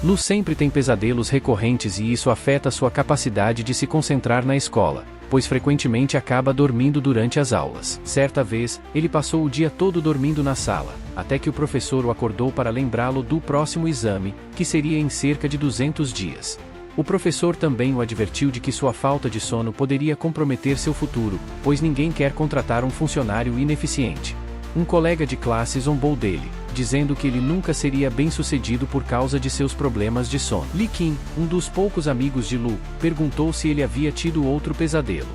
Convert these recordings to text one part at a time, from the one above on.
Lu sempre tem pesadelos recorrentes e isso afeta sua capacidade de se concentrar na escola, pois frequentemente acaba dormindo durante as aulas. Certa vez, ele passou o dia todo dormindo na sala, até que o professor o acordou para lembrá-lo do próximo exame, que seria em cerca de 200 dias. O professor também o advertiu de que sua falta de sono poderia comprometer seu futuro, pois ninguém quer contratar um funcionário ineficiente. Um colega de classe zombou dele, dizendo que ele nunca seria bem-sucedido por causa de seus problemas de sono. Lee Kim, um dos poucos amigos de Lu, perguntou se ele havia tido outro pesadelo.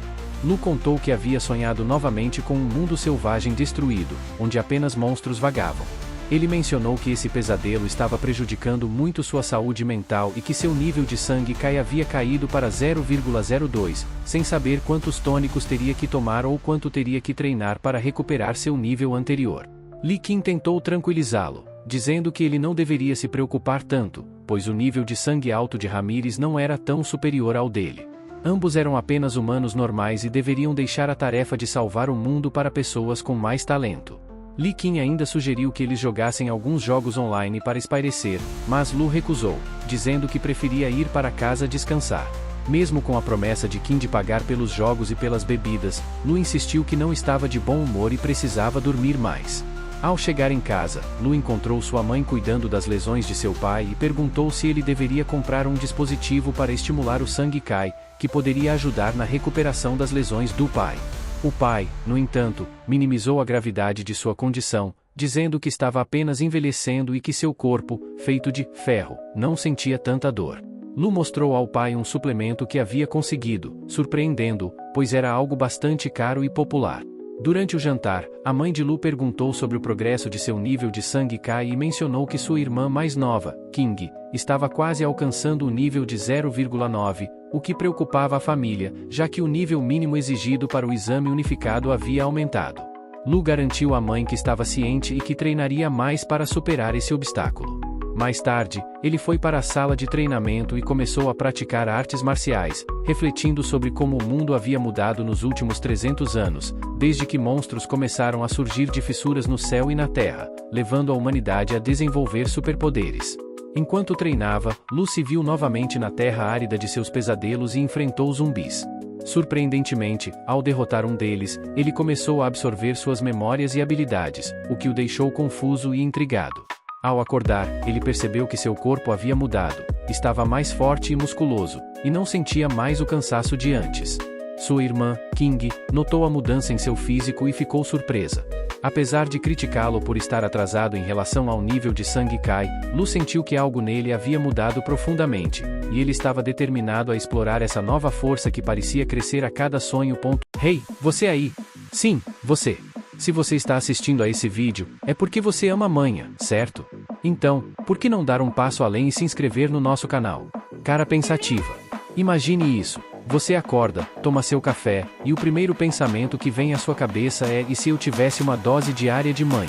Lu contou que havia sonhado novamente com um mundo selvagem destruído, onde apenas monstros vagavam. Ele mencionou que esse pesadelo estava prejudicando muito sua saúde mental e que seu nível de sangue Kai havia caído para 0,02, sem saber quantos tônicos teria que tomar ou quanto teria que treinar para recuperar seu nível anterior. Lee Kim tentou tranquilizá-lo, dizendo que ele não deveria se preocupar tanto, pois o nível de sangue alto de Ramírez não era tão superior ao dele. Ambos eram apenas humanos normais e deveriam deixar a tarefa de salvar o mundo para pessoas com mais talento. Lee Kim ainda sugeriu que eles jogassem alguns jogos online para espairecer, mas Lu recusou, dizendo que preferia ir para casa descansar. Mesmo com a promessa de Kim de pagar pelos jogos e pelas bebidas, Lu insistiu que não estava de bom humor e precisava dormir mais. Ao chegar em casa, Lu encontrou sua mãe cuidando das lesões de seu pai e perguntou se ele deveria comprar um dispositivo para estimular o sangue Kai, que poderia ajudar na recuperação das lesões do pai. O pai, no entanto, minimizou a gravidade de sua condição, dizendo que estava apenas envelhecendo e que seu corpo, feito de ferro, não sentia tanta dor. Lu mostrou ao pai um suplemento que havia conseguido, surpreendendo-o, pois era algo bastante caro e popular. Durante o jantar, a mãe de Lu perguntou sobre o progresso de seu nível de sangue Kai e mencionou que sua irmã mais nova, King, estava quase alcançando o nível de 0,9, o que preocupava a família, já que o nível mínimo exigido para o exame unificado havia aumentado. Lu garantiu à mãe que estava ciente e que treinaria mais para superar esse obstáculo. Mais tarde, ele foi para a sala de treinamento e começou a praticar artes marciais, refletindo sobre como o mundo havia mudado nos últimos 300 anos, desde que monstros começaram a surgir de fissuras no céu e na terra, levando a humanidade a desenvolver superpoderes. Enquanto treinava, Lu se viu novamente na terra árida de seus pesadelos e enfrentou zumbis. Surpreendentemente, ao derrotar um deles, ele começou a absorver suas memórias e habilidades, o que o deixou confuso e intrigado. Ao acordar, ele percebeu que seu corpo havia mudado, estava mais forte e musculoso, e não sentia mais o cansaço de antes. Sua irmã, King, notou a mudança em seu físico e ficou surpresa. Apesar de criticá-lo por estar atrasado em relação ao nível de sangue Kai, Lu sentiu que algo nele havia mudado profundamente, e ele estava determinado a explorar essa nova força que parecia crescer a cada sonho. Hey, você aí! Sim, você! Se você está assistindo a esse vídeo, é porque você ama manha, certo? Então, por que não dar um passo além e se inscrever no nosso canal? Cara pensativa. Imagine isso. Você acorda, toma seu café, e o primeiro pensamento que vem à sua cabeça é: e se eu tivesse uma dose diária de manha?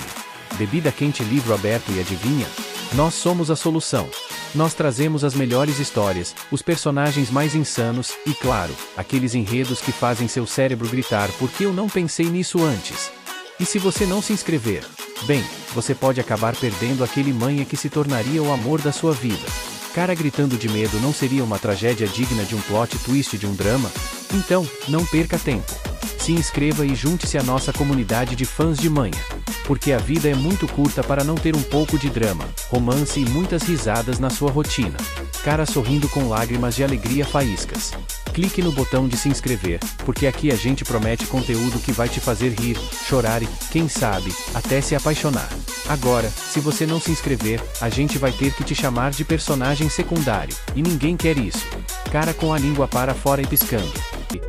Bebida quente, livro aberto e adivinha? Nós somos a solução. Nós trazemos as melhores histórias, os personagens mais insanos, e claro, aqueles enredos que fazem seu cérebro gritar: por que eu não pensei nisso antes? E se você não se inscrever? Bem, você pode acabar perdendo aquele manha que se tornaria o amor da sua vida. Cara gritando de medo não seria uma tragédia digna de um plot twist de um drama? Então, não perca tempo. Se inscreva e junte-se à nossa comunidade de fãs de manha. Porque a vida é muito curta para não ter um pouco de drama, romance e muitas risadas na sua rotina. Cara sorrindo com lágrimas de alegria faíscas. Clique no botão de se inscrever, porque aqui a gente promete conteúdo que vai te fazer rir, chorar e, quem sabe, até se apaixonar. Agora, se você não se inscrever, a gente vai ter que te chamar de personagem secundário, e ninguém quer isso. Cara com a língua para fora e piscando.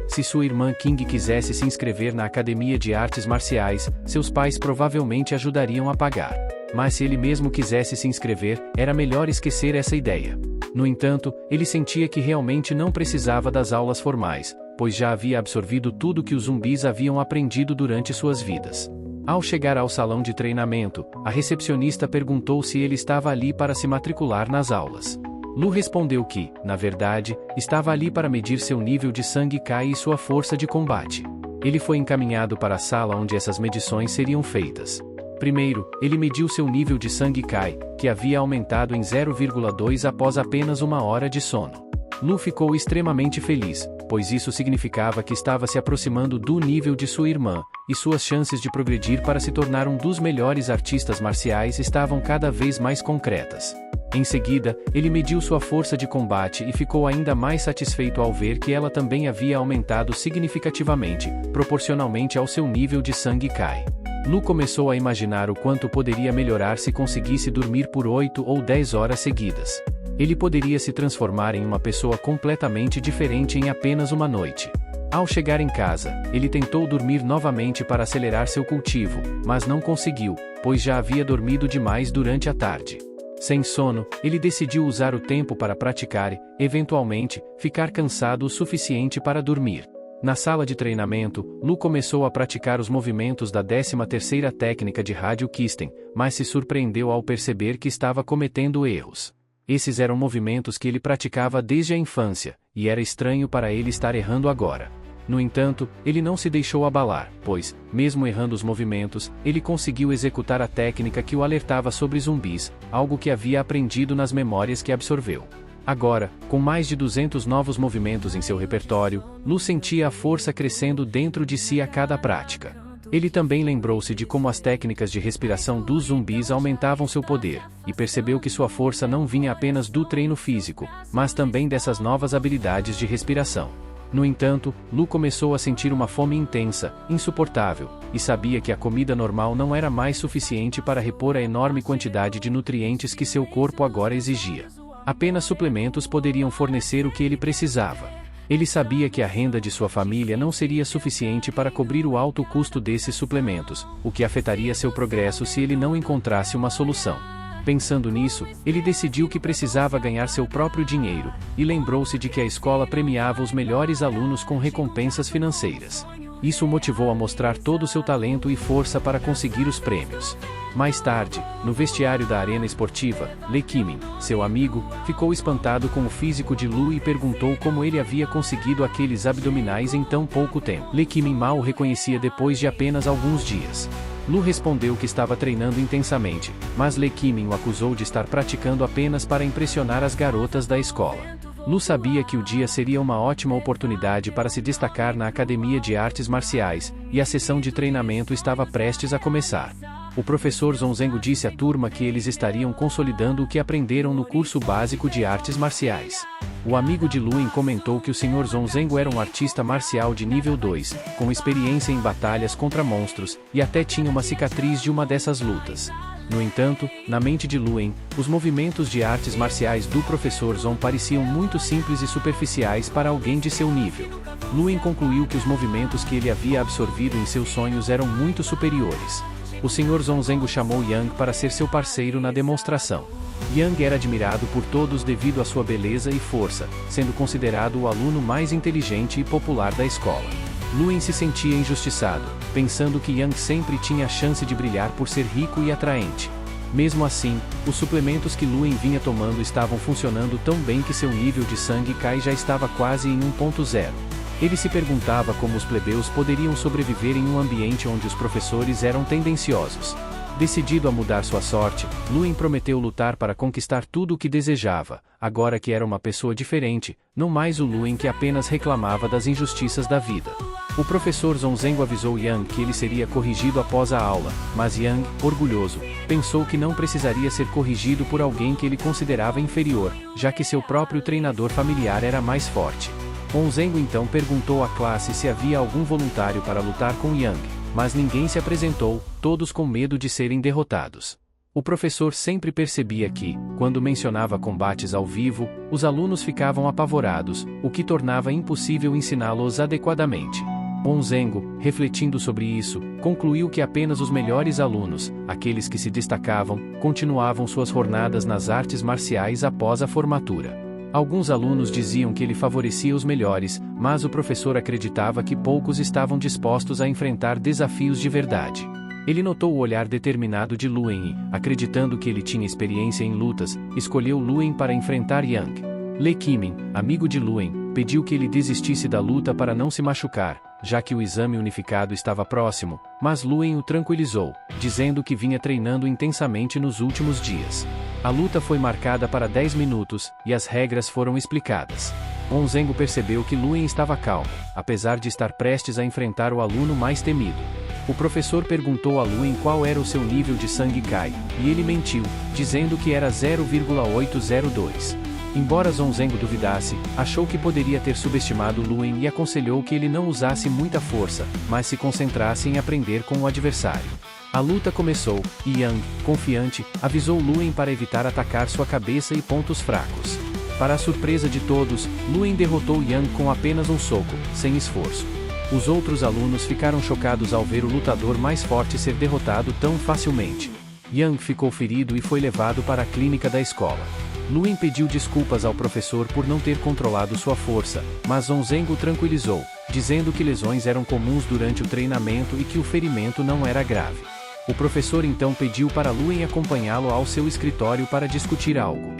Se sua irmã King quisesse se inscrever na Academia de Artes Marciais, seus pais provavelmente ajudariam a pagar. Mas se ele mesmo quisesse se inscrever, era melhor esquecer essa ideia. No entanto, ele sentia que realmente não precisava das aulas formais, pois já havia absorvido tudo que os zumbis haviam aprendido durante suas vidas. Ao chegar ao salão de treinamento, a recepcionista perguntou se ele estava ali para se matricular nas aulas. Lu respondeu que, na verdade, estava ali para medir seu nível de sangue Kai e sua força de combate. Ele foi encaminhado para a sala onde essas medições seriam feitas. Primeiro, ele mediu seu nível de sangue Kai, que havia aumentado em 0,2 após apenas uma hora de sono. Lu ficou extremamente feliz, pois isso significava que estava se aproximando do nível de sua irmã, e suas chances de progredir para se tornar um dos melhores artistas marciais estavam cada vez mais concretas. Em seguida, ele mediu sua força de combate e ficou ainda mais satisfeito ao ver que ela também havia aumentado significativamente, proporcionalmente ao seu nível de sangue Kai. Lu começou a imaginar o quanto poderia melhorar se conseguisse dormir por 8 ou 10 horas seguidas. Ele poderia se transformar em uma pessoa completamente diferente em apenas uma noite. Ao chegar em casa, ele tentou dormir novamente para acelerar seu cultivo, mas não conseguiu, pois já havia dormido demais durante a tarde. Sem sono, ele decidiu usar o tempo para praticar e, eventualmente, ficar cansado o suficiente para dormir. Na sala de treinamento, Lu começou a praticar os movimentos da 13ª técnica de Rádio Kisten, mas se surpreendeu ao perceber que estava cometendo erros. Esses eram movimentos que ele praticava desde a infância, e era estranho para ele estar errando agora. No entanto, ele não se deixou abalar, pois, mesmo errando os movimentos, ele conseguiu executar a técnica que o alertava sobre zumbis, algo que havia aprendido nas memórias que absorveu. Agora, com mais de 200 novos movimentos em seu repertório, Lu sentia a força crescendo dentro de si a cada prática. Ele também lembrou-se de como as técnicas de respiração dos zumbis aumentavam seu poder, e percebeu que sua força não vinha apenas do treino físico, mas também dessas novas habilidades de respiração. No entanto, Lu começou a sentir uma fome intensa, insuportável, e sabia que a comida normal não era mais suficiente para repor a enorme quantidade de nutrientes que seu corpo agora exigia. Apenas suplementos poderiam fornecer o que ele precisava. Ele sabia que a renda de sua família não seria suficiente para cobrir o alto custo desses suplementos, o que afetaria seu progresso se ele não encontrasse uma solução. Pensando nisso, ele decidiu que precisava ganhar seu próprio dinheiro, e lembrou-se de que a escola premiava os melhores alunos com recompensas financeiras. Isso o motivou a mostrar todo o seu talento e força para conseguir os prêmios. Mais tarde, no vestiário da arena esportiva, Lee Kimin, seu amigo, ficou espantado com o físico de Lu e perguntou como ele havia conseguido aqueles abdominais em tão pouco tempo. Lee Kimin mal o reconhecia depois de apenas alguns dias. Lu respondeu que estava treinando intensamente, mas Lee Kimin o acusou de estar praticando apenas para impressionar as garotas da escola. Lu sabia que o dia seria uma ótima oportunidade para se destacar na Academia de Artes Marciais, e a sessão de treinamento estava prestes a começar. O professor Zonzengo disse à turma que eles estariam consolidando o que aprenderam no curso básico de artes marciais. O amigo de Luen comentou que o Sr. Zonzengo era um artista marcial de nível 2, com experiência em batalhas contra monstros, e até tinha uma cicatriz de uma dessas lutas. No entanto, na mente de Luen, os movimentos de artes marciais do professor Zon pareciam muito simples e superficiais para alguém de seu nível. Luen concluiu que os movimentos que ele havia absorvido em seus sonhos eram muito superiores. O Sr. Zonzengo chamou Yang para ser seu parceiro na demonstração. Yang era admirado por todos devido à sua beleza e força, sendo considerado o aluno mais inteligente e popular da escola. Luen se sentia injustiçado, pensando que Yang sempre tinha a chance de brilhar por ser rico e atraente. Mesmo assim, os suplementos que Luen vinha tomando estavam funcionando tão bem que seu nível de sangue Kai já estava quase em 1.0. Ele se perguntava como os plebeus poderiam sobreviver em um ambiente onde os professores eram tendenciosos. Decidido a mudar sua sorte, Luen prometeu lutar para conquistar tudo o que desejava, agora que era uma pessoa diferente, não mais o Luen que apenas reclamava das injustiças da vida. O professor Zonzengo avisou Yang que ele seria corrigido após a aula, mas Yang, orgulhoso, pensou que não precisaria ser corrigido por alguém que ele considerava inferior, já que seu próprio treinador familiar era mais forte. Zonzengo então perguntou à classe se havia algum voluntário para lutar com Yang, mas ninguém se apresentou, todos com medo de serem derrotados. O professor sempre percebia que, quando mencionava combates ao vivo, os alunos ficavam apavorados, o que tornava impossível ensiná-los adequadamente. Zonzengo, refletindo sobre isso, concluiu que apenas os melhores alunos, aqueles que se destacavam, continuavam suas jornadas nas artes marciais após a formatura. Alguns alunos diziam que ele favorecia os melhores, mas o professor acreditava que poucos estavam dispostos a enfrentar desafios de verdade. Ele notou o olhar determinado de Luen e, acreditando que ele tinha experiência em lutas, escolheu Luen para enfrentar Yang. Lee Kimin, amigo de Luen, pediu que ele desistisse da luta para não se machucar, já que o exame unificado estava próximo, mas Luen o tranquilizou, dizendo que vinha treinando intensamente nos últimos dias. A luta foi marcada para 10 minutos, e as regras foram explicadas. Onzengo percebeu que Luen estava calmo, apesar de estar prestes a enfrentar o aluno mais temido. O professor perguntou a Luen qual era o seu nível de sangue Kai, e ele mentiu, dizendo que era 0,802. Embora Onzengo duvidasse, achou que poderia ter subestimado Luen e aconselhou que ele não usasse muita força, mas se concentrasse em aprender com o adversário. A luta começou, e Yang, confiante, avisou Luen para evitar atacar sua cabeça e pontos fracos. Para a surpresa de todos, Luen derrotou Yang com apenas um soco, sem esforço. Os outros alunos ficaram chocados ao ver o lutador mais forte ser derrotado tão facilmente. Yang ficou ferido e foi levado para a clínica da escola. Luen pediu desculpas ao professor por não ter controlado sua força, mas Onzengo o tranquilizou, dizendo que lesões eram comuns durante o treinamento e que o ferimento não era grave. O professor então pediu para Luen acompanhá-lo ao seu escritório para discutir algo.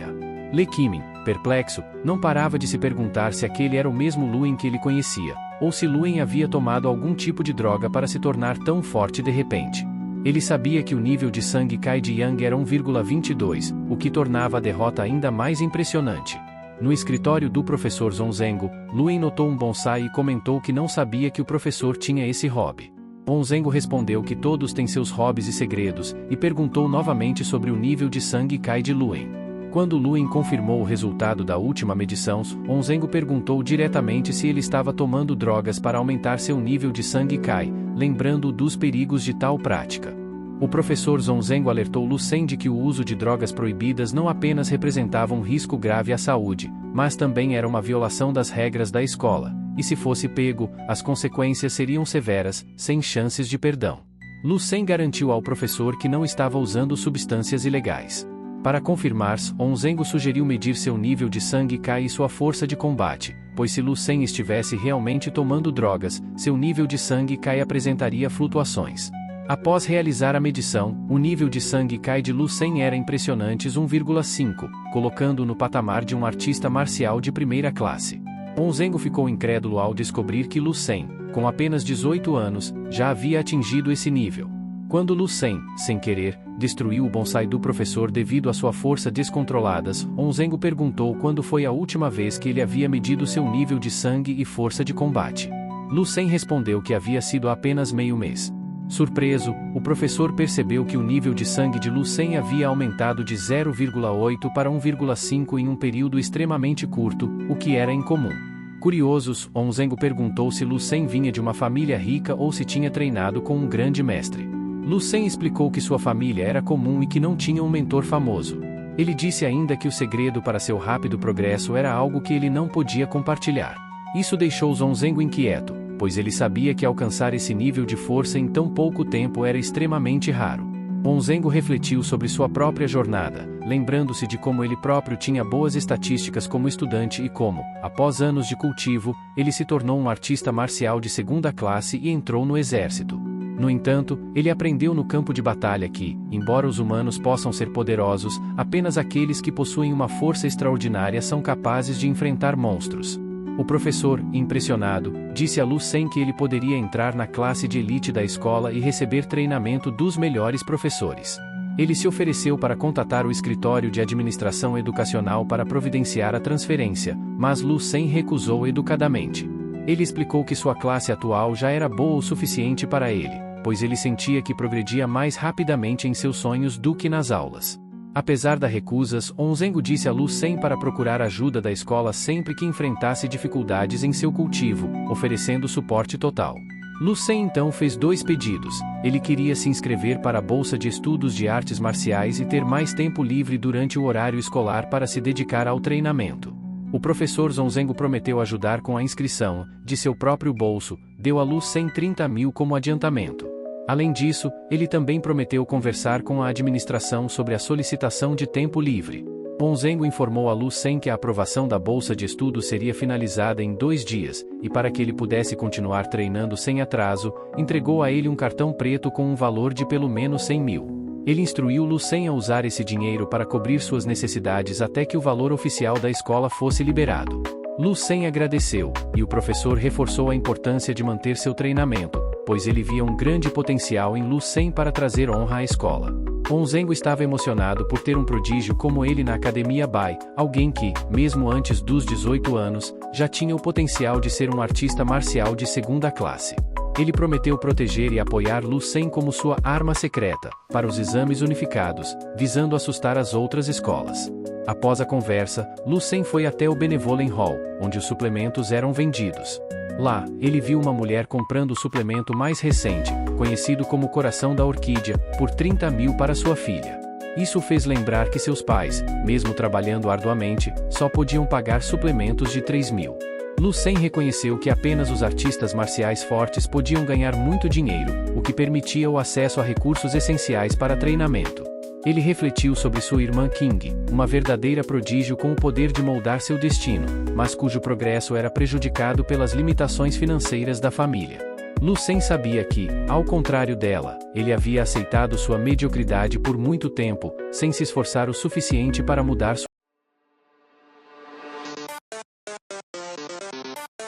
Le Qimin, perplexo, não parava de se perguntar se aquele era o mesmo Luen que ele conhecia, ou se Luen havia tomado algum tipo de droga para se tornar tão forte de repente. Ele sabia que o nível de sangue Kai de Yang era 1,22, o que tornava a derrota ainda mais impressionante. No escritório do professor Onzengo, Luen notou um bonsai e comentou que não sabia que o professor tinha esse hobby. Onzengo respondeu que todos têm seus hobbies e segredos, e perguntou novamente sobre o nível de sangue Kai de Luen. Quando Luen confirmou o resultado da última medição, Onzengo perguntou diretamente se ele estava tomando drogas para aumentar seu nível de sangue Kai, lembrando-o dos perigos de tal prática. O professor Onzengo alertou Lucen de que o uso de drogas proibidas não apenas representava um risco grave à saúde, mas também era uma violação das regras da escola, e se fosse pego, as consequências seriam severas, sem chances de perdão. Lucen garantiu ao professor que não estava usando substâncias ilegais. Para confirmar, Onzengo sugeriu medir seu nível de sangue Kai e sua força de combate, pois se Lucen estivesse realmente tomando drogas, seu nível de sangue Kai apresentaria flutuações. Após realizar a medição, o nível de sangue Kai de Lucen era impressionante 1,5, colocando-o no patamar de um artista marcial de primeira classe. Onzengo ficou incrédulo ao descobrir que Lucen, com apenas 18 anos, já havia atingido esse nível. Quando Lucen, sem querer, destruiu o bonsai do professor devido à sua força descontrolada, Onzengo perguntou quando foi a última vez que ele havia medido seu nível de sangue e força de combate. Lucen respondeu que havia sido há apenas meio mês. Surpreso, o professor percebeu que o nível de sangue de Lucen havia aumentado de 0,8 para 1,5 em um período extremamente curto, o que era incomum. Curiosos, Onzengo perguntou se Lucen vinha de uma família rica ou se tinha treinado com um grande mestre. Lucen explicou que sua família era comum e que não tinha um mentor famoso. Ele disse ainda que o segredo para seu rápido progresso era algo que ele não podia compartilhar. Isso deixou Onzengo inquieto, pois ele sabia que alcançar esse nível de força em tão pouco tempo era extremamente raro. Onzengo refletiu sobre sua própria jornada, lembrando-se de como ele próprio tinha boas estatísticas como estudante e como, após anos de cultivo, ele se tornou um artista marcial de segunda classe e entrou no exército. No entanto, ele aprendeu no campo de batalha que, embora os humanos possam ser poderosos, apenas aqueles que possuem uma força extraordinária são capazes de enfrentar monstros. O professor, impressionado, disse a Lucen que ele poderia entrar na classe de elite da escola e receber treinamento dos melhores professores. Ele se ofereceu para contatar o escritório de administração educacional para providenciar a transferência, mas Lucen recusou educadamente. Ele explicou que sua classe atual já era boa o suficiente para ele, pois ele sentia que progredia mais rapidamente em seus sonhos do que nas aulas. Apesar das recusas, Onzengo disse a Lucen para procurar ajuda da escola sempre que enfrentasse dificuldades em seu cultivo, oferecendo suporte total. Lucen então fez 2 pedidos. Ele queria se inscrever para a bolsa de estudos de artes marciais e ter mais tempo livre durante o horário escolar para se dedicar ao treinamento. O professor Onzengo prometeu ajudar com a inscrição, de seu próprio bolso, deu a Lucen 30 mil como adiantamento. Além disso, ele também prometeu conversar com a administração sobre a solicitação de tempo livre. Onzengo informou a Lucen que a aprovação da bolsa de estudo seria finalizada em 2 dias, e para que ele pudesse continuar treinando sem atraso, entregou a ele um cartão preto com um valor de pelo menos 100 mil. Ele instruiu Lucen a usar esse dinheiro para cobrir suas necessidades até que o valor oficial da escola fosse liberado. Lu Sen agradeceu, e o professor reforçou a importância de manter seu treinamento, pois ele via um grande potencial em Lu Sen para trazer honra à escola. Onzengo estava emocionado por ter um prodígio como ele na Academia Bai, alguém que, mesmo antes dos 18 anos, já tinha o potencial de ser um artista marcial de segunda classe. Ele prometeu proteger e apoiar Lu Sen como sua arma secreta, para os exames unificados, visando assustar as outras escolas. Após a conversa, Lu Sen foi até o Benevolent Hall, onde os suplementos eram vendidos. Lá, ele viu uma mulher comprando o suplemento mais recente, conhecido como Coração da Orquídea, por 30 mil para sua filha. Isso o fez lembrar que seus pais, mesmo trabalhando arduamente, só podiam pagar suplementos de 3 mil. Lu Sen reconheceu que apenas os artistas marciais fortes podiam ganhar muito dinheiro, o que permitia o acesso a recursos essenciais para treinamento. Ele refletiu sobre sua irmã King, uma verdadeira prodígio com o poder de moldar seu destino, mas cujo progresso era prejudicado pelas limitações financeiras da família. Lu Sen sabia que, ao contrário dela, ele havia aceitado sua mediocridade por muito tempo, sem se esforçar o suficiente para mudar sua.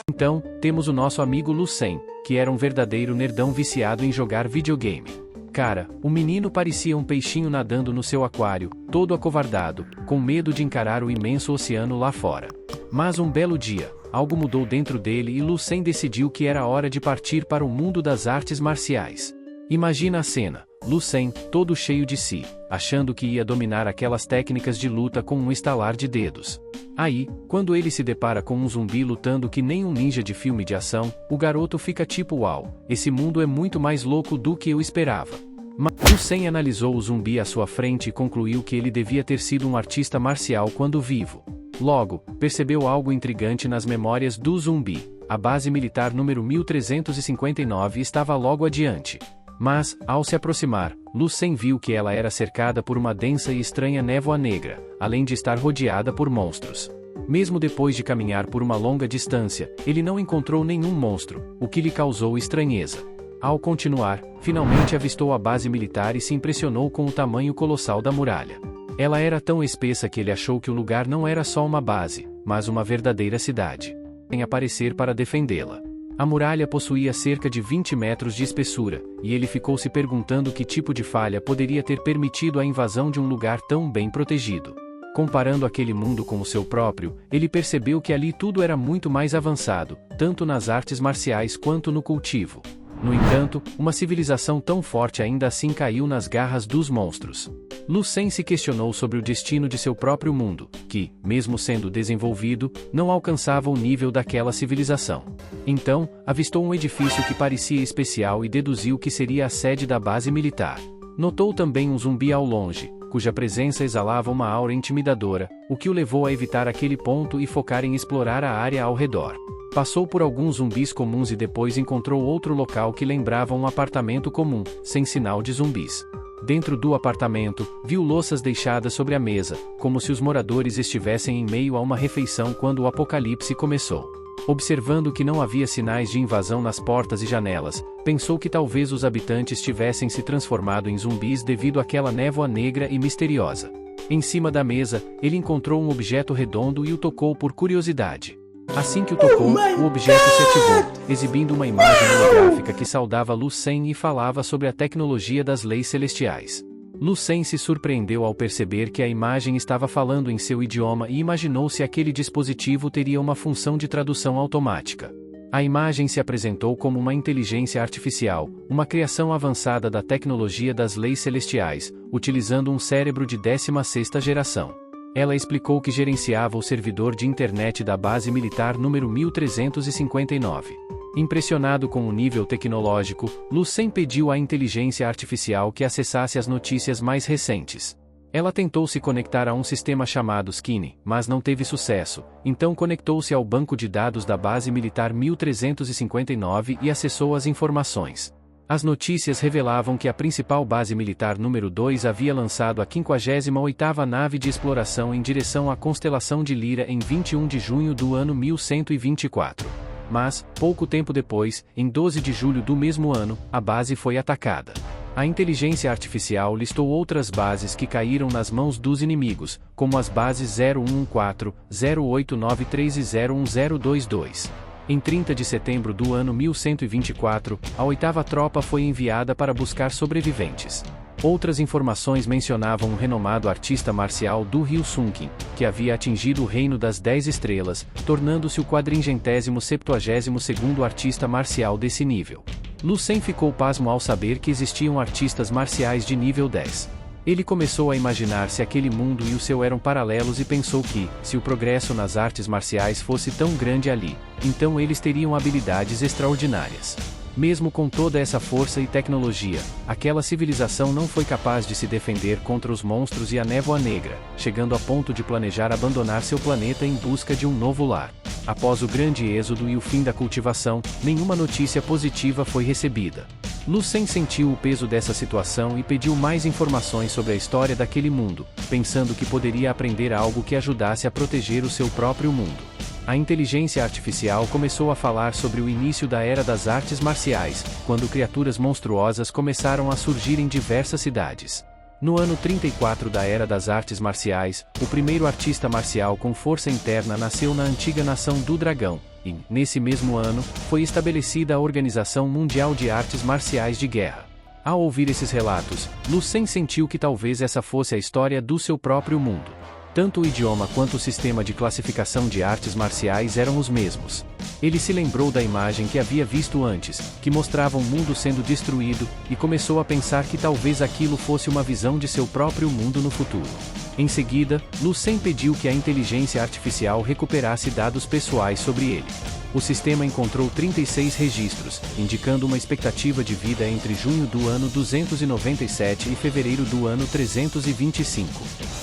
Então, temos o nosso amigo Lu Sen, que era um verdadeiro nerdão viciado em jogar videogame. Cara, o menino parecia um peixinho nadando no seu aquário, todo acovardado, com medo de encarar o imenso oceano lá fora. Mas um belo dia, algo mudou dentro dele e Lu Sen decidiu que era hora de partir para o mundo das artes marciais. Imagina a cena, Lu Sen, todo cheio de si, achando que ia dominar aquelas técnicas de luta com um estalar de dedos. Aí, quando ele se depara com um zumbi lutando que nem um ninja de filme de ação, o garoto fica tipo uau, esse mundo é muito mais louco do que eu esperava. Mas Lu Sen analisou o zumbi à sua frente e concluiu que ele devia ter sido um artista marcial quando vivo. Logo, percebeu algo intrigante nas memórias do zumbi. A base militar número 1359 estava logo adiante. Mas, ao se aproximar, Lu Sen viu que ela era cercada por uma densa e estranha névoa negra, além de estar rodeada por monstros. Mesmo depois de caminhar por uma longa distância, ele não encontrou nenhum monstro, o que lhe causou estranheza. Ao continuar, finalmente avistou a base militar e se impressionou com o tamanho colossal da muralha. Ela era tão espessa que ele achou que o lugar não era só uma base, mas uma verdadeira cidade. Em aparecer para defendê-la. A muralha possuía cerca de 20 metros de espessura, e ele ficou se perguntando que tipo de falha poderia ter permitido a invasão de um lugar tão bem protegido. Comparando aquele mundo com o seu próprio, ele percebeu que ali tudo era muito mais avançado, tanto nas artes marciais quanto no cultivo. No entanto, uma civilização tão forte ainda assim caiu nas garras dos monstros. Lu Sen se questionou sobre o destino de seu próprio mundo, que, mesmo sendo desenvolvido, não alcançava o nível daquela civilização. Então, avistou um edifício que parecia especial e deduziu que seria a sede da base militar. Notou também um zumbi ao longe, cuja presença exalava uma aura intimidadora, o que o levou a evitar aquele ponto e focar em explorar a área ao redor. Passou por alguns zumbis comuns e depois encontrou outro local que lembrava um apartamento comum, sem sinal de zumbis. Dentro do apartamento, viu louças deixadas sobre a mesa, como se os moradores estivessem em meio a uma refeição quando o apocalipse começou. Observando que não havia sinais de invasão nas portas e janelas, pensou que talvez os habitantes tivessem se transformado em zumbis devido àquela névoa negra e misteriosa. Em cima da mesa, ele encontrou um objeto redondo e o tocou por curiosidade. Assim que o tocou, o objeto se ativou, exibindo uma imagem holográfica que saudava Lu Sen e falava sobre a tecnologia das leis celestiais. Lu Sen se surpreendeu ao perceber que a imagem estava falando em seu idioma e imaginou se aquele dispositivo teria uma função de tradução automática. A imagem se apresentou como uma inteligência artificial, uma criação avançada da tecnologia das leis celestiais, utilizando um cérebro de 16ª geração. Ela explicou que gerenciava o servidor de internet da base militar número 1359. Impressionado com o nível tecnológico, Lu Sen pediu à inteligência artificial que acessasse as notícias mais recentes. Ela tentou se conectar a um sistema chamado Skinny, mas não teve sucesso, então conectou-se ao banco de dados da base militar 1359 e acessou as informações. As notícias revelavam que a principal base militar número 2 havia lançado a 58ª nave de exploração em direção à constelação de Lira em 21 de junho do ano 1124. Mas, pouco tempo depois, em 12 de julho do mesmo ano, a base foi atacada. A inteligência artificial listou outras bases que caíram nas mãos dos inimigos, como as bases 0114, 0893 e 01022. Em 30 de setembro do ano 1124, a 8ª tropa foi enviada para buscar sobreviventes. Outras informações mencionavam um renomado artista marcial do rio Sunkin, que havia atingido o reino das 10 estrelas, tornando-se o 472º artista marcial desse nível. Lu Sen ficou pasmo ao saber que existiam artistas marciais de nível 10. Ele começou a imaginar se aquele mundo e o seu eram paralelos e pensou que, se o progresso nas artes marciais fosse tão grande ali, então eles teriam habilidades extraordinárias. Mesmo com toda essa força e tecnologia, aquela civilização não foi capaz de se defender contra os monstros e a névoa negra, chegando a ponto de planejar abandonar seu planeta em busca de um novo lar. Após o grande êxodo e o fim da cultivação, nenhuma notícia positiva foi recebida. Lu Sen sentiu o peso dessa situação e pediu mais informações sobre a história daquele mundo, pensando que poderia aprender algo que ajudasse a proteger o seu próprio mundo. A inteligência artificial começou a falar sobre o início da Era das Artes Marciais, quando criaturas monstruosas começaram a surgir em diversas cidades. No ano 34 da Era das Artes Marciais, o primeiro artista marcial com força interna nasceu na antiga nação do Dragão, e, nesse mesmo ano, foi estabelecida a Organização Mundial de Artes Marciais de Guerra. Ao ouvir esses relatos, Lu Sen sentiu que talvez essa fosse a história do seu próprio mundo. Tanto o idioma quanto o sistema de classificação de artes marciais eram os mesmos. Ele se lembrou da imagem que havia visto antes, que mostrava um mundo sendo destruído, e começou a pensar que talvez aquilo fosse uma visão de seu próprio mundo no futuro. Em seguida, Lu Sen pediu que a inteligência artificial recuperasse dados pessoais sobre ele. O sistema encontrou 36 registros, indicando uma expectativa de vida entre junho do ano 297 e fevereiro do ano 325.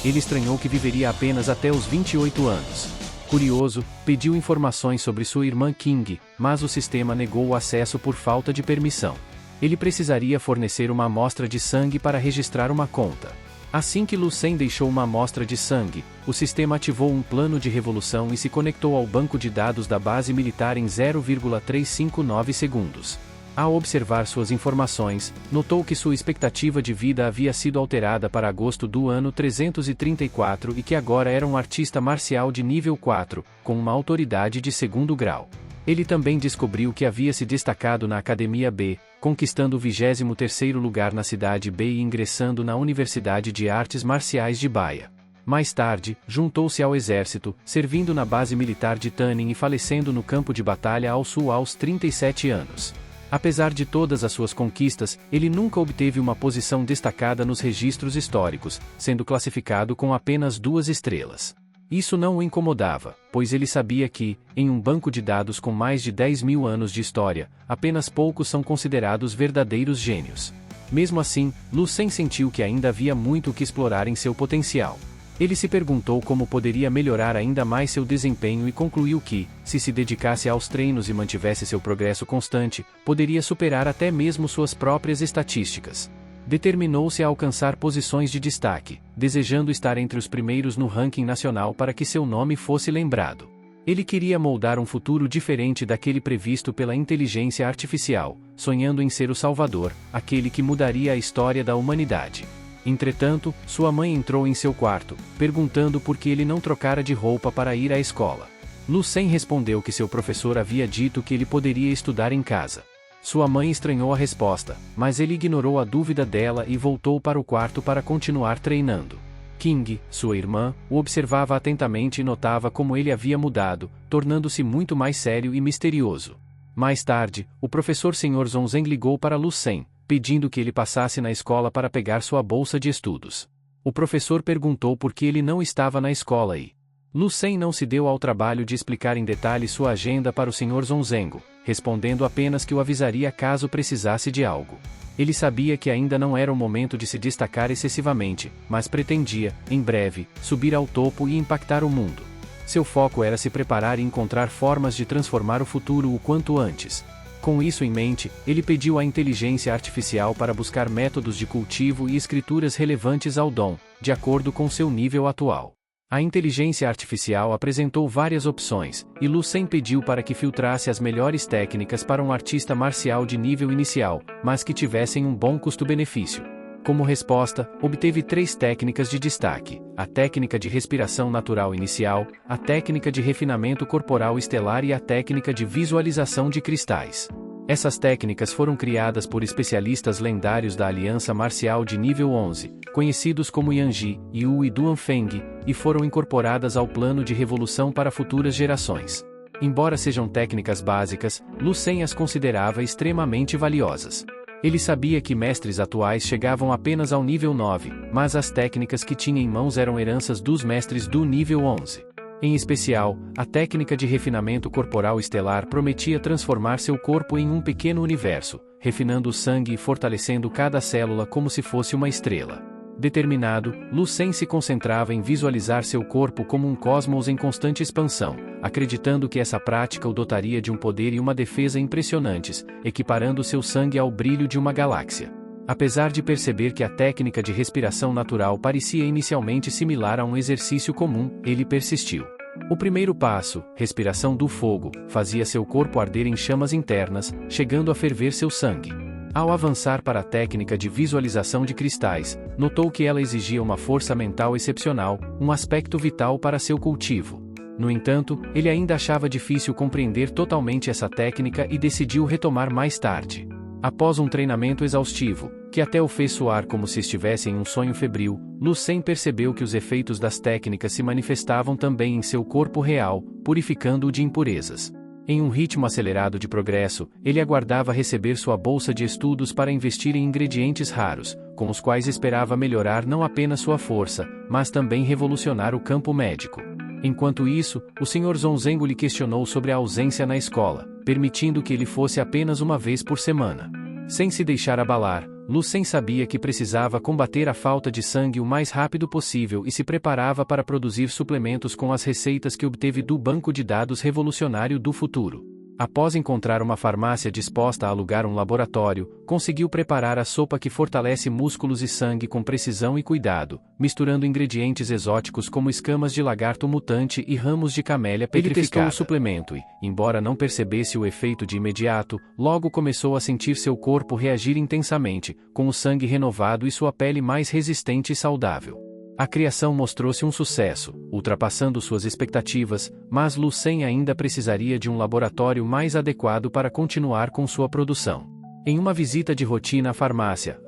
Ele estranhou que viveria apenas até os 28 anos. Curioso, pediu informações sobre sua irmã King, mas o sistema negou o acesso por falta de permissão. Ele precisaria fornecer uma amostra de sangue para registrar uma conta. Assim que Lu Sen deixou uma amostra de sangue, o sistema ativou um plano de revolução e se conectou ao banco de dados da base militar em 0,359 segundos. Ao observar suas informações, notou que sua expectativa de vida havia sido alterada para agosto do ano 334 e que agora era um artista marcial de nível 4, com uma autoridade de 2º grau. Ele também descobriu que havia se destacado na Academia B, conquistando o 23º lugar na cidade B e ingressando na Universidade de Artes Marciais de Baia. Mais tarde, juntou-se ao exército, servindo na base militar de Tanin e falecendo no campo de batalha ao sul aos 37 anos. Apesar de todas as suas conquistas, ele nunca obteve uma posição destacada nos registros históricos, sendo classificado com apenas 2 estrelas. Isso não o incomodava, pois ele sabia que, em um banco de dados com mais de 10.000 anos de história, apenas poucos são considerados verdadeiros gênios. Mesmo assim, Lu Sen sentiu que ainda havia muito o que explorar em seu potencial. Ele se perguntou como poderia melhorar ainda mais seu desempenho e concluiu que, se dedicasse aos treinos e mantivesse seu progresso constante, poderia superar até mesmo suas próprias estatísticas. Determinou-se a alcançar posições de destaque, desejando estar entre os primeiros no ranking nacional para que seu nome fosse lembrado. Ele queria moldar um futuro diferente daquele previsto pela inteligência artificial, sonhando em ser o Salvador, aquele que mudaria a história da humanidade. Entretanto, sua mãe entrou em seu quarto, perguntando por que ele não trocara de roupa para ir à escola. Lu Sen respondeu que seu professor havia dito que ele poderia estudar em casa. Sua mãe estranhou a resposta, mas ele ignorou a dúvida dela e voltou para o quarto para continuar treinando. King, sua irmã, o observava atentamente e notava como ele havia mudado, tornando-se muito mais sério e misterioso. Mais tarde, o professor Sr. Zonzeng ligou para Lu Sen, pedindo que ele passasse na escola para pegar sua bolsa de estudos. O professor perguntou por que ele não estava na escola e Lu Sen não se deu ao trabalho de explicar em detalhe sua agenda para o Sr. Zonzengo, respondendo apenas que o avisaria caso precisasse de algo. Ele sabia que ainda não era o momento de se destacar excessivamente, mas pretendia, em breve, subir ao topo e impactar o mundo. Seu foco era se preparar e encontrar formas de transformar o futuro o quanto antes. Com isso em mente, ele pediu à inteligência artificial para buscar métodos de cultivo e escrituras relevantes ao dom, de acordo com seu nível atual. A inteligência artificial apresentou várias opções, e Lu Sen pediu para que filtrasse as melhores técnicas para um artista marcial de nível inicial, mas que tivessem um bom custo-benefício. Como resposta, obteve 3 técnicas de destaque: a técnica de respiração natural inicial, a técnica de refinamento corporal estelar e a técnica de visualização de cristais. Essas técnicas foram criadas por especialistas lendários da Aliança Marcial de nível 11, conhecidos como Yanji, Yu e Duanfeng, e foram incorporadas ao plano de revolução para futuras gerações. Embora sejam técnicas básicas, Lu Sen as considerava extremamente valiosas. Ele sabia que mestres atuais chegavam apenas ao nível 9, mas as técnicas que tinha em mãos eram heranças dos mestres do nível 11. Em especial, a técnica de refinamento corporal estelar prometia transformar seu corpo em um pequeno universo, refinando o sangue e fortalecendo cada célula como se fosse uma estrela. Determinado, Lu Sen se concentrava em visualizar seu corpo como um cosmos em constante expansão, acreditando que essa prática o dotaria de um poder e uma defesa impressionantes, equiparando seu sangue ao brilho de uma galáxia. Apesar de perceber que a técnica de respiração natural parecia inicialmente similar a um exercício comum, ele persistiu. O primeiro passo, respiração do fogo, fazia seu corpo arder em chamas internas, chegando a ferver seu sangue. Ao avançar para a técnica de visualização de cristais, notou que ela exigia uma força mental excepcional, um aspecto vital para seu cultivo. No entanto, ele ainda achava difícil compreender totalmente essa técnica e decidiu retomar mais tarde. Após um treinamento exaustivo, que até o fez suar como se estivesse em um sonho febril, Lu Sen percebeu que os efeitos das técnicas se manifestavam também em seu corpo real, purificando-o de impurezas. Em um ritmo acelerado de progresso, ele aguardava receber sua bolsa de estudos para investir em ingredientes raros, com os quais esperava melhorar não apenas sua força, mas também revolucionar o campo médico. Enquanto isso, o Sr. Zonzengo lhe questionou sobre a ausência na escola, permitindo que ele fosse apenas uma vez por semana. Sem se deixar abalar, Lu Sen sabia que precisava combater a falta de sangue o mais rápido possível e se preparava para produzir suplementos com as receitas que obteve do banco de dados revolucionário do futuro. Após encontrar uma farmácia disposta a alugar um laboratório, conseguiu preparar a sopa que fortalece músculos e sangue com precisão e cuidado, misturando ingredientes exóticos como escamas de lagarto mutante e ramos de camélia petrificada. Ele testou o suplemento e, embora não percebesse o efeito de imediato, logo começou a sentir seu corpo reagir intensamente, com o sangue renovado e sua pele mais resistente e saudável. A criação mostrou-se um sucesso, ultrapassando suas expectativas, mas Lu Sen ainda precisaria de um laboratório mais adequado para continuar com sua produção. Em uma visita de rotina à farmácia,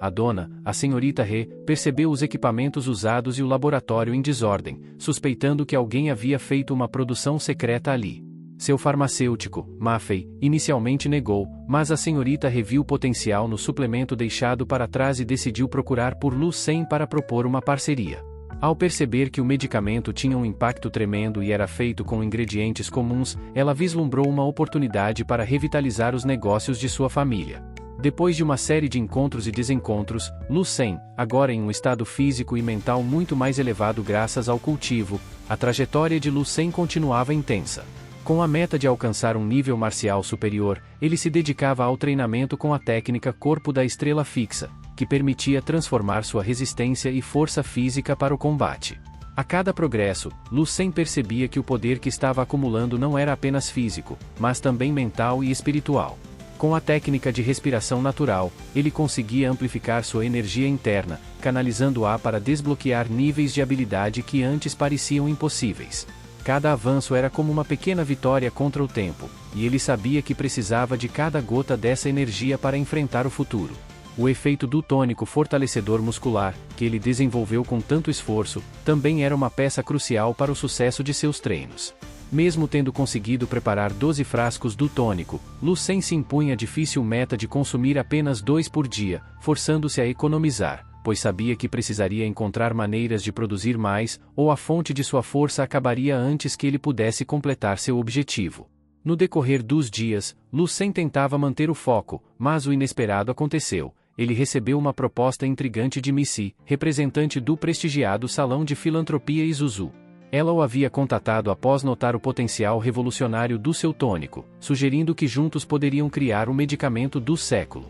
a senhorita He, percebeu os equipamentos usados e o laboratório em desordem, suspeitando que alguém havia feito uma produção secreta ali. Seu farmacêutico, Ma Fei, inicialmente negou, mas a senhorita He viu potencial no suplemento deixado para trás e decidiu procurar por Lu Sen para propor uma parceria. Ao perceber que o medicamento tinha um impacto tremendo e era feito com ingredientes comuns, ela vislumbrou uma oportunidade para revitalizar os negócios de sua família. Depois de uma série de encontros e desencontros, Lu Sen, agora em um estado físico e mental muito mais elevado graças ao cultivo, a trajetória de Lu Sen continuava intensa. Com a meta de alcançar um nível marcial superior, ele se dedicava ao treinamento com a técnica Corpo da Estrela Fixa, que permitia transformar sua resistência e força física para o combate. A cada progresso, Lu Sen percebia que o poder que estava acumulando não era apenas físico, mas também mental e espiritual. Com a técnica de respiração natural, ele conseguia amplificar sua energia interna, canalizando-a para desbloquear níveis de habilidade que antes pareciam impossíveis. Cada avanço era como uma pequena vitória contra o tempo, e ele sabia que precisava de cada gota dessa energia para enfrentar o futuro. O efeito do tônico fortalecedor muscular, que ele desenvolveu com tanto esforço, também era uma peça crucial para o sucesso de seus treinos. Mesmo tendo conseguido preparar 12 frascos do tônico, Lu Sen se impunha a difícil meta de consumir apenas 2 por dia, forçando-se a economizar, pois sabia que precisaria encontrar maneiras de produzir mais, ou a fonte de sua força acabaria antes que ele pudesse completar seu objetivo. No decorrer dos dias, Lu Sen tentava manter o foco, mas o inesperado aconteceu. Ele recebeu uma proposta intrigante de Missy, representante do prestigiado Salão de Filantropia Isuzu. Ela o havia contatado após notar o potencial revolucionário do seu tônico, sugerindo que juntos poderiam criar o medicamento do século.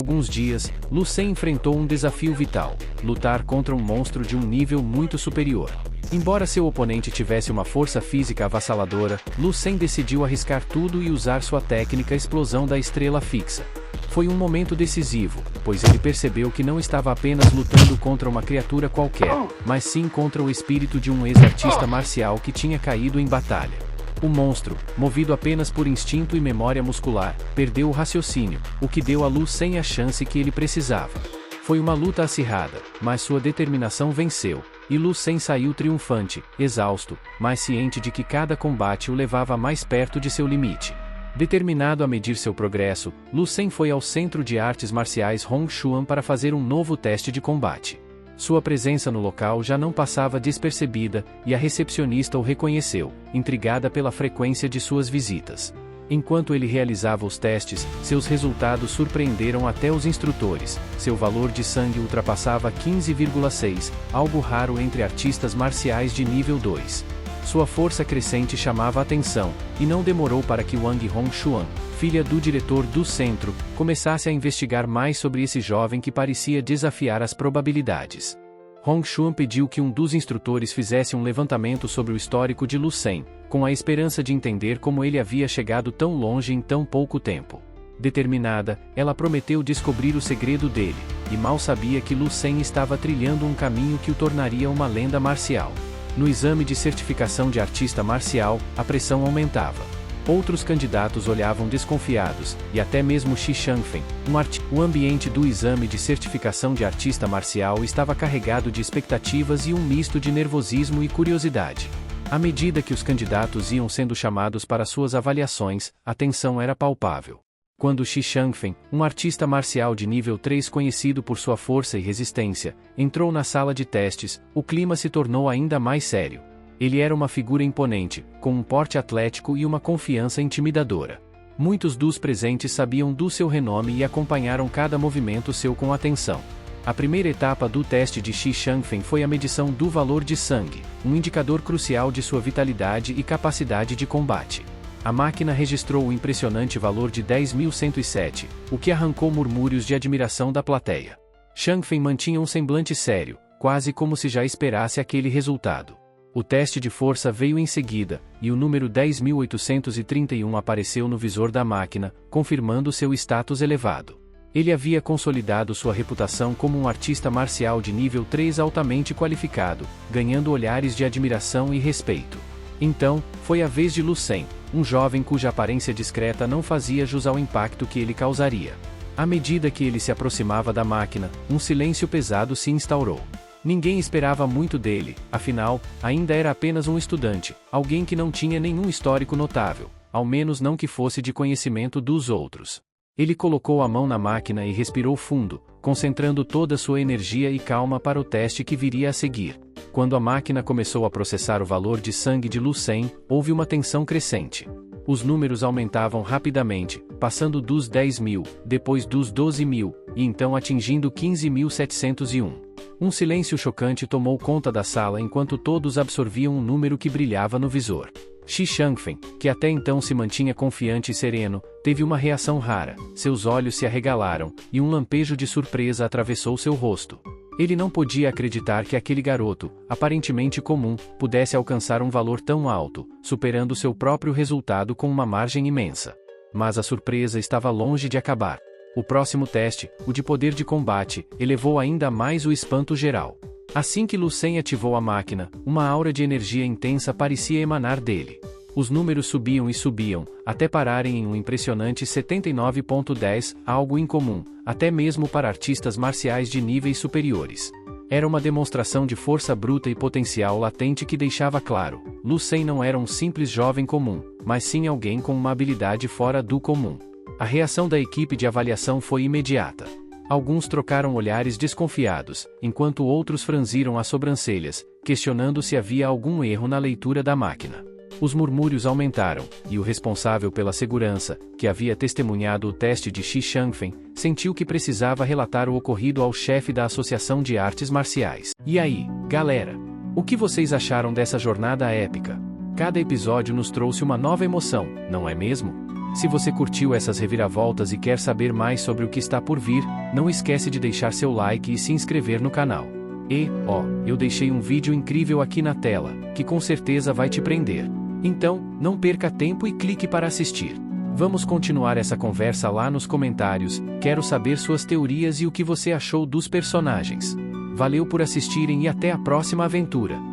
Alguns dias, Lu Sen enfrentou um desafio vital: lutar contra um monstro de um nível muito superior. Embora seu oponente tivesse uma força física avassaladora, Lu Sen decidiu arriscar tudo e usar sua técnica Explosão da Estrela Fixa. Foi um momento decisivo, pois ele percebeu que não estava apenas lutando contra uma criatura qualquer, mas sim contra o espírito de um ex-artista marcial que tinha caído em batalha. O monstro, movido apenas por instinto e memória muscular, perdeu o raciocínio, o que deu a Lu Sen a chance que ele precisava. Foi uma luta acirrada, mas sua determinação venceu, e Lu Sen saiu triunfante, exausto, mas ciente de que cada combate o levava mais perto de seu limite. Determinado a medir seu progresso, Lu Sen foi ao Centro de Artes Marciais Hongshuan para fazer um novo teste de combate. Sua presença no local já não passava despercebida, e a recepcionista o reconheceu, intrigada pela frequência de suas visitas. Enquanto ele realizava os testes, seus resultados surpreenderam até os instrutores. Seu valor de sangue ultrapassava 15,6, algo raro entre artistas marciais de nível 2. Sua força crescente chamava a atenção, e não demorou para que Wang Hongshuan, filha do diretor do centro, começasse a investigar mais sobre esse jovem que parecia desafiar as probabilidades. Hongshuan pediu que um dos instrutores fizesse um levantamento sobre o histórico de Lu Sen, com a esperança de entender como ele havia chegado tão longe em tão pouco tempo. Determinada, ela prometeu descobrir o segredo dele, e mal sabia que Lu Sen estava trilhando um caminho que o tornaria uma lenda marcial. No exame de certificação de artista marcial, a pressão aumentava. Outros candidatos olhavam desconfiados, e até mesmo Shi Shangfen, O ambiente do exame de certificação de artista marcial estava carregado de expectativas e um misto de nervosismo e curiosidade. À medida que os candidatos iam sendo chamados para suas avaliações, a tensão era palpável. Quando Shi Shangfen, um artista marcial de nível 3 conhecido por sua força e resistência, entrou na sala de testes, o clima se tornou ainda mais sério. Ele era uma figura imponente, com um porte atlético e uma confiança intimidadora. Muitos dos presentes sabiam do seu renome e acompanharam cada movimento seu com atenção. A primeira etapa do teste de Shi Shangfen foi a medição do valor de sangue, um indicador crucial de sua vitalidade e capacidade de combate. A máquina registrou o impressionante valor de 10.107, o que arrancou murmúrios de admiração da plateia. Shangfen mantinha um semblante sério, quase como se já esperasse aquele resultado. O teste de força veio em seguida, e o número 10.831 apareceu no visor da máquina, confirmando seu status elevado. Ele havia consolidado sua reputação como um artista marcial de nível 3 altamente qualificado, ganhando olhares de admiração e respeito. Então, foi a vez de Lu Sen, um jovem cuja aparência discreta não fazia jus ao impacto que ele causaria. À medida que ele se aproximava da máquina, um silêncio pesado se instaurou. Ninguém esperava muito dele, afinal, ainda era apenas um estudante, alguém que não tinha nenhum histórico notável, ao menos não que fosse de conhecimento dos outros. Ele colocou a mão na máquina e respirou fundo, concentrando toda sua energia e calma para o teste que viria a seguir. Quando a máquina começou a processar o valor de sangue de Lu Sen, houve uma tensão crescente. Os números aumentavam rapidamente, passando dos 10.000, depois dos 12.000, e então atingindo 15.701. Um silêncio chocante tomou conta da sala enquanto todos absorviam um número que brilhava no visor. Shi Shangfen, que até então se mantinha confiante e sereno, teve uma reação rara, seus olhos se arregalaram, e um lampejo de surpresa atravessou seu rosto. Ele não podia acreditar que aquele garoto, aparentemente comum, pudesse alcançar um valor tão alto, superando seu próprio resultado com uma margem imensa. Mas a surpresa estava longe de acabar. O próximo teste, o de poder de combate, elevou ainda mais o espanto geral. Assim que Lu Sen ativou a máquina, uma aura de energia intensa parecia emanar dele. Os números subiam e subiam, até pararem em um impressionante 79,10, algo incomum, até mesmo para artistas marciais de níveis superiores. Era uma demonstração de força bruta e potencial latente que deixava claro, Lu Sen não era um simples jovem comum, mas sim alguém com uma habilidade fora do comum. A reação da equipe de avaliação foi imediata. Alguns trocaram olhares desconfiados, enquanto outros franziram as sobrancelhas, questionando se havia algum erro na leitura da máquina. Os murmúrios aumentaram, e o responsável pela segurança, que havia testemunhado o teste de Shi Shangfen, sentiu que precisava relatar o ocorrido ao chefe da Associação de Artes Marciais. E aí, galera? O que vocês acharam dessa jornada épica? Cada episódio nos trouxe uma nova emoção, não é mesmo? Se você curtiu essas reviravoltas e quer saber mais sobre o que está por vir, não esquece de deixar seu like e se inscrever no canal. E, eu deixei um vídeo incrível aqui na tela, que com certeza vai te prender. Então, não perca tempo e clique para assistir. Vamos continuar essa conversa lá nos comentários, quero saber suas teorias e o que você achou dos personagens. Valeu por assistirem e até a próxima aventura.